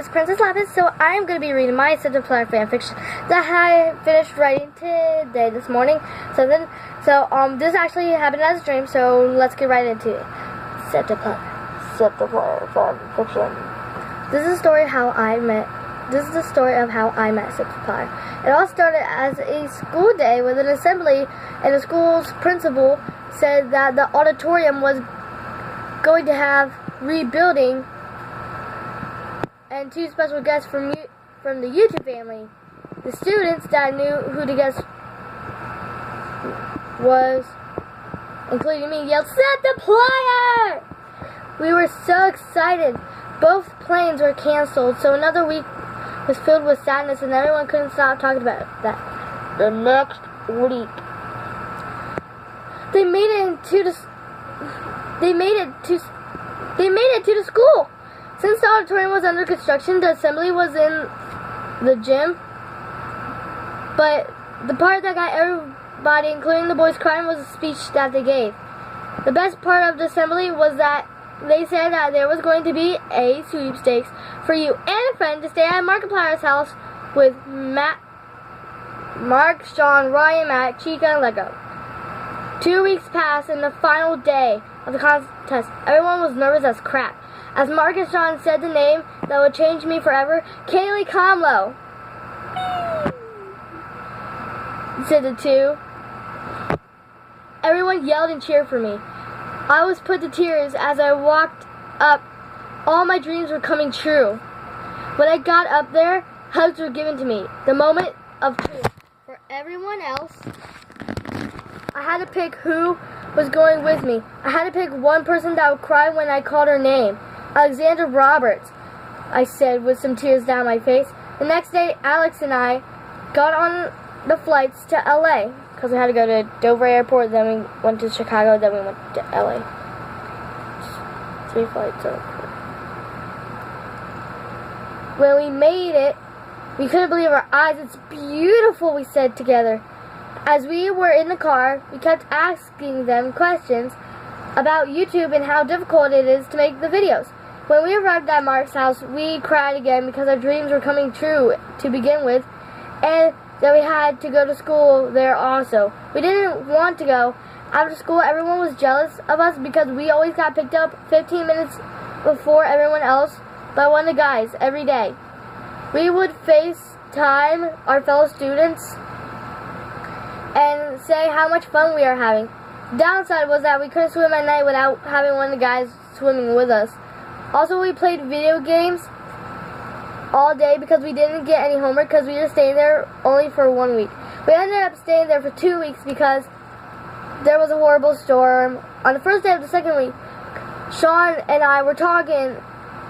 is Princess Lapis, so I am going to be reading my Septiplier fanfiction that I finished writing today, this morning. This actually happened as a dream, so let's get right into it. Septiplier fanfiction. This is the story of how I met Septiplier. It all started as a school day with an assembly, and the school's principal said that the auditorium was going to have rebuilding, and two special guests from the YouTube family. The students that knew who the guest was, including me, yelled, "Septiplier!" We were so excited. Both planes were canceled, so another week was filled with sadness, and everyone couldn't stop talking about that. The next week, they made it to the school. Since the auditorium was under construction, the assembly was in the gym. But the part that got everybody, including the boys, crying was the speech that they gave. The best part of the assembly was that they said that there was going to be a sweepstakes for you and a friend to stay at Markiplier's house with Mark, Sean, Ryan, Matt, Chica, and Lego. 2 weeks passed, and the final day of the contest, everyone was nervous as crap. As Mark and Sean said the name that would change me forever, Kaylee Comlow, said the two. Everyone yelled and cheered for me. I was put to tears as I walked up. All my dreams were coming true. When I got up there, hugs were given to me. The moment of truth. For everyone else, I had to pick who was going with me. I had to pick one person that would cry when I called her name. Alexandra Roberts, I said with some tears down my face. The next day, Alex and I got on the flights to LA because we had to go to Dover Airport, then we went to Chicago, then we went to LA. 3 flights over. When we made it, we couldn't believe our eyes. "It's beautiful," we said together. As we were in the car, we kept asking them questions about YouTube and how difficult it is to make the videos. When we arrived at Mark's house, we cried again because our dreams were coming true to begin with, and that we had to go to school there also. We didn't want to go. After school, everyone was jealous of us because we always got picked up 15 minutes before everyone else by one of the guys every day. We would FaceTime our fellow students and say how much fun we are having. The downside was that we couldn't swim at night without having one of the guys swimming with us. Also, we played video games all day because we didn't get any homework because we were staying there only for 1 week. We ended up staying there for 2 weeks because there was a horrible storm. On the first day of the second week, Sean and I were talking,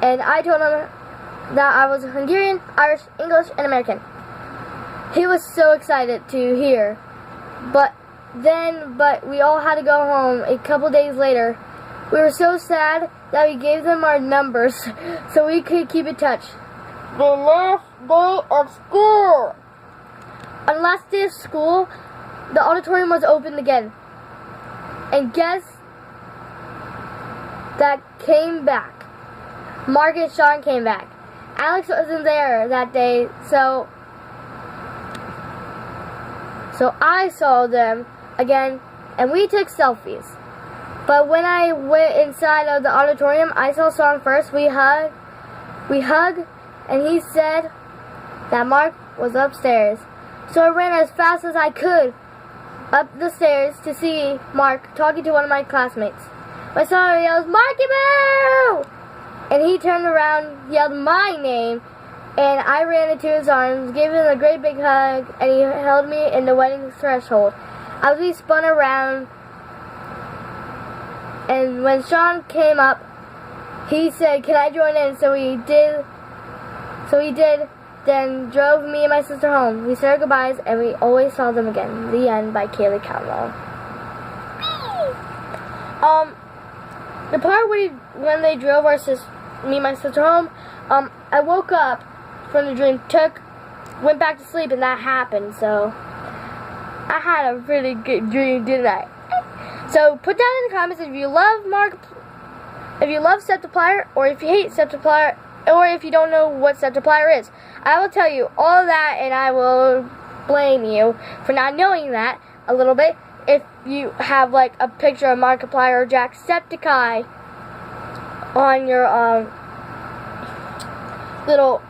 and I told him that I was Hungarian, Irish, English, and American. He was so excited to hear. But we all had to go home a couple days later. We were so sad that we gave them our numbers so we could keep in touch. The last day of school. On the last day of school, the auditorium was opened again. And guess that came back. Mark and Sean came back. Alex wasn't there that day, so I saw them again, and we took selfies. But when I went inside of the auditorium, I saw Sean first. We hugged, and he said that Mark was upstairs. So I ran as fast as I could up the stairs to see Mark talking to one of my classmates. My son yells, "Marky Boo!" And he turned around, yelled my name, and I ran into his arms, gave him a great big hug, and he held me in the wedding threshold. As we spun around, and when Sean came up, he said, "Can I join in?" So he did, then drove me and my sister home. We said our goodbyes, and we always saw them again. The End by Kaylee Comlow. The part when they drove me and my sister home, I woke up from the dream, went back to sleep, and that happened, so I had a really good dream, didn't I? So put down in the comments if you love Septiplier, or if you hate Septiplier, or if you don't know what Septiplier is. I will tell you all of that, and I will blame you for not knowing that a little bit. If you have like a picture of Markiplier or Jacksepticeye on your little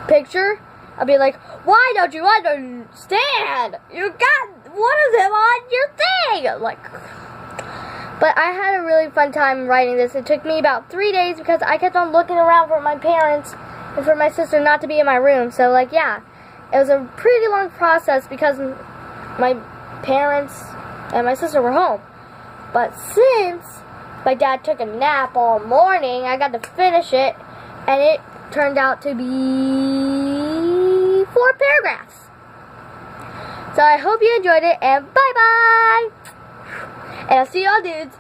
picture, I'll be like, why don't you understand? You got one of them on your thing! Like, but I had a really fun time writing this. It took me about 3 days because I kept on looking around for my parents and for my sister not to be in my room. So, like, yeah, it was a pretty long process because my parents and my sister were home. But since my dad took a nap all morning, I got to finish it, and it turned out to be 4 paragraphs. So I hope you enjoyed it, and bye-bye! And I'll see y'all dudes